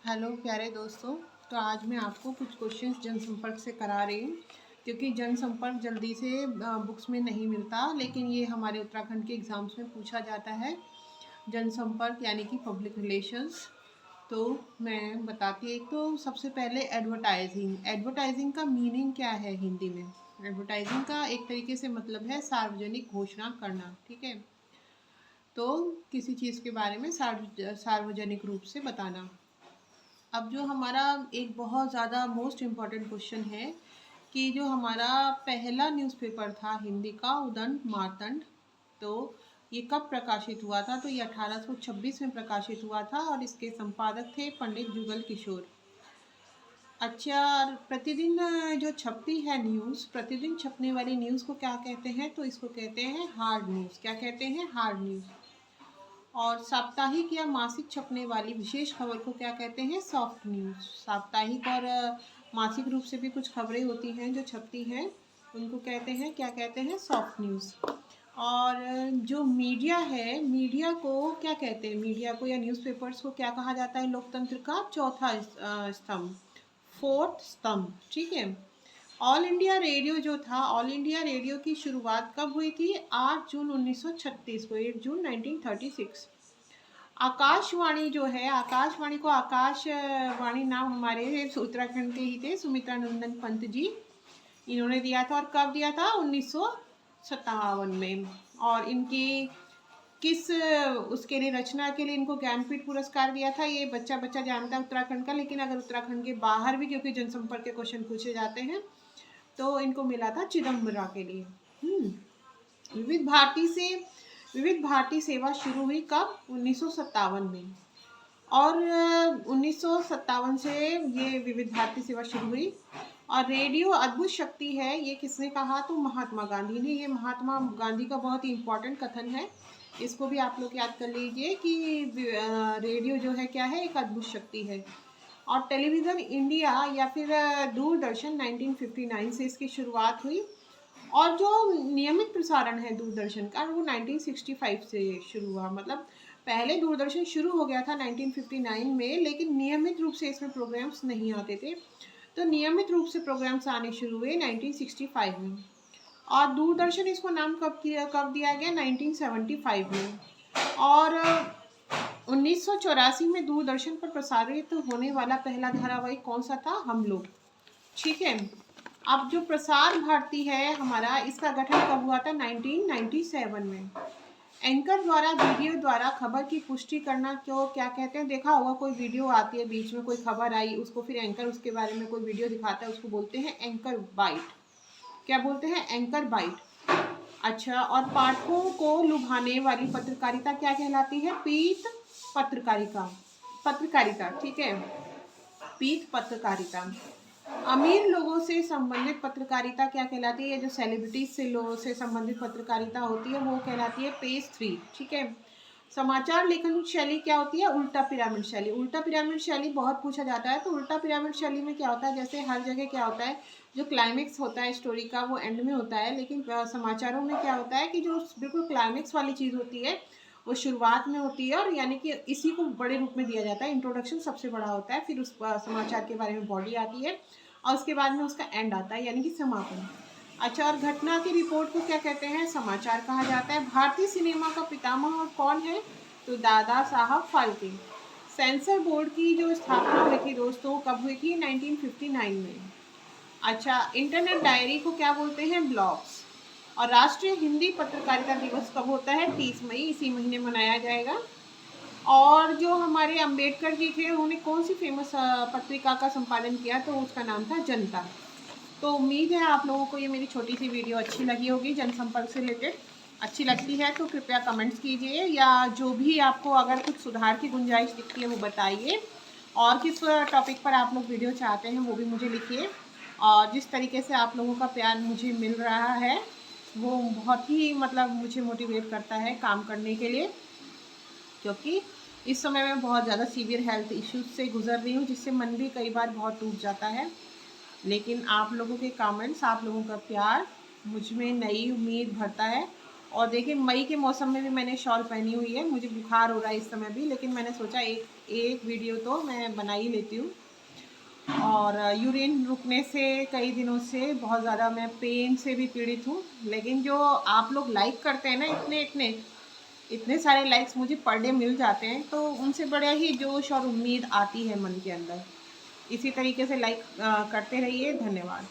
Hello प्यारे दोस्तों। तो आज मैं आपको कुछ क्वेश्चंस जनसंपर्क से करा रही हूँ, क्योंकि जनसंपर्क जल्दी से बुक्स में नहीं मिलता, लेकिन ये हमारे उत्तराखंड के एग्ज़ाम्स में पूछा जाता है। जनसंपर्क यानी कि पब्लिक रिलेशंस। तो मैं बताती एक तो सबसे पहले एडवर्टाइजिंग। एडवर्टाइजिंग का मीनिंग क्या है हिंदी में? एडवर्टाइजिंग का एक तरीके से मतलब है सार्वजनिक घोषणा करना, ठीक है। तो किसी चीज़ के बारे में सार्वजनिक रूप से बताना। अब जो हमारा एक बहुत ज़्यादा मोस्ट इम्पॉर्टेंट क्वेश्चन है कि जो हमारा पहला न्यूज़पेपर था हिंदी का, उदंड मार्तंड, तो ये कब प्रकाशित हुआ था? तो ये 1826 में प्रकाशित हुआ था और इसके संपादक थे पंडित जुगल किशोर। अच्छा, प्रतिदिन जो छपती है न्यूज़, प्रतिदिन छपने वाली न्यूज़ को क्या कहते हैं? तो इसको कहते हैं हार्ड न्यूज़। क्या कहते हैं? Hard news. और साप्ताहिक या मासिक छपने वाली विशेष खबर को क्या कहते हैं? Soft news. साप्ताहिक और मासिक रूप से भी कुछ खबरें होती हैं जो छपती हैं, उनको कहते हैं, क्या कहते हैं? Soft news. और जो मीडिया है, मीडिया को क्या कहते हैं? मीडिया को या न्यूज़पेपर्स को क्या कहा जाता है? लोकतंत्र का चौथा स्तंभ, फोर्थ स्तंभ, ठीक है। ऑल इंडिया रेडियो जो था, ऑल इंडिया रेडियो की शुरुआत कब हुई थी? 8 जून 1936 को, 8 जून 1936। आकाशवाणी जो है, आकाशवाणी को आकाशवाणी नाम हमारे उत्तराखंड के ही थे, सुमित्रा नंदन पंत जी, इन्होंने दिया था। और कब दिया था? 1957 में। और इनकी किस उसके लिए, रचना के लिए इनको ज्ञानपीठ पुरस्कार दिया था? ये बच्चा बच्चा जानता है उत्तराखंड का, लेकिन अगर उत्तराखंड के बाहर भी, क्योंकि जनसंपर्क के क्वेश्चन पूछे जाते हैं, तो इनको मिला था चिदम्बरा के लिए। विविध भारती से विविध भारती सेवा शुरू हुई कब? 1957 में। और 1957 से ये विविध भारती सेवा शुरू हुई। और रेडियो अद्भुत शक्ति है, ये किसने कहा? तो महात्मा गांधी ने। ये महात्मा गांधी का बहुत ही इम्पोर्टेंट कथन है, इसको भी आप लोग याद कर लीजिए कि रेडियो जो है क्या है? एक अद्भुत शक्ति है। और टेलीविज़न इंडिया या फिर दूरदर्शन 1959 से इसकी शुरुआत हुई। और जो नियमित प्रसारण है दूरदर्शन का, वो 1965 से शुरू हुआ। मतलब पहले दूरदर्शन शुरू हो गया था 1959 में, लेकिन नियमित रूप से इसमें प्रोग्राम्स नहीं आते थे। तो नियमित रूप से प्रोग्राम्स आने शुरू हुए 1965 में। और दूरदर्शन इसको नाम कब दिया गया? 1975 में। और 1984 में दूरदर्शन पर प्रसारित होने वाला पहला धारावाहिक कौन सा था? हम लोग, ठीक है। अब जो प्रसार भारती है हमारा, इसका गठन कब हुआ था? 1997 में। एंकर द्वारा वीडियो द्वारा खबर की पुष्टि करना क्यों क्या कहते हैं? देखा होगा, कोई वीडियो आती है, बीच में कोई खबर आई, उसको फिर एंकर उसके बारे में कोई वीडियो दिखाता है, उसको बोलते हैं एंकर बाइट। क्या बोलते हैं? Anchor byte. अच्छा, और पाठकों को लुभाने वाली पत्रकारिता क्या कहलाती है? पीत पत्रकारिता, पत्रकारिता, ठीक है, पीत पत्रकारिता। अमीर लोगों से संबंधित पत्रकारिता क्या कहलाती है? जो सेलिब्रिटीज से लोगों से संबंधित पत्रकारिता होती है वो कहलाती है पेज 3, ठीक है। समाचार लेखन शैली क्या होती है? उल्टा पिरामिड शैली। उल्टा पिरामिड शैली बहुत पूछा जाता है। तो उल्टा पिरामिड शैली में क्या होता है? जैसे हर जगह क्या होता है, जो क्लाइमेक्स होता है स्टोरी का वो एंड में होता है, लेकिन समाचारों में क्या होता है कि जो बिल्कुल क्लाइमेक्स वाली चीज़ होती है वो शुरुआत में होती है, और यानी कि इसी को बड़े रूप में दिया जाता है। इंट्रोडक्शन सबसे बड़ा होता है, फिर उस समाचार के बारे में बॉडी आती है, और उसके बाद में उसका एंड आता है, यानी कि समापन। अच्छा, और घटना की रिपोर्ट को क्या कहते हैं? समाचार कहा जाता है। भारतीय सिनेमा का पितामह और कौन है? तो दादा साहब फाल्के। सेंसर बोर्ड की जो स्थापना हुई थी दोस्तों, कब हुई थी? 1959 में। अच्छा, इंटरनेट डायरी को क्या बोलते हैं? ब्लॉग्स। और राष्ट्रीय हिंदी पत्रकारिता दिवस कब होता है? 30 मई, इसी महीने मनाया जाएगा। और जो हमारे अंबेडकर जी थे, उन्होंने कौन सी फेमस पत्रिका का संपादन किया? तो उसका नाम था जनता। तो उम्मीद है आप लोगों को ये मेरी छोटी सी वीडियो अच्छी लगी होगी जनसंपर्क से रिलेटेड। अच्छी लगती है तो कृपया कमेंट्स कीजिए, या जो भी आपको अगर कुछ सुधार की गुंजाइश दिखती है वो बताइए। और किस टॉपिक पर आप लोग वीडियो चाहते हैं वो भी मुझे लिखिए। और जिस तरीके से आप लोगों का प्यार मुझे मिल रहा है वो बहुत ही मतलब मुझे मोटिवेट करता है काम करने के लिए, क्योंकि इस समय मैं बहुत ज़्यादा सीवियर हेल्थ इश्यूज से गुजर रही हूँ, जिससे मन भी कई बार बहुत टूट जाता है। लेकिन आप लोगों के कमेंट्स, आप लोगों का प्यार मुझ में नई उम्मीद भरता है। और देखिए, मई के मौसम में भी मैंने शॉल पहनी हुई है, मुझे बुखार हो रहा है इस समय भी, लेकिन मैंने सोचा एक एक वीडियो तो मैं बना ही लेती हूँ। और यूरिन रुकने से कई दिनों से बहुत ज़्यादा मैं पेन से भी पीड़ित हूँ, लेकिन जो आप लोग लाइक करते हैं ना, इतने सारे लाइक्स मुझे पर डे मिल जाते हैं, तो उनसे बड़ा ही जोश और उम्मीद आती है मन के अंदर। इसी तरीके से लाइक करते रहिए। धन्यवाद।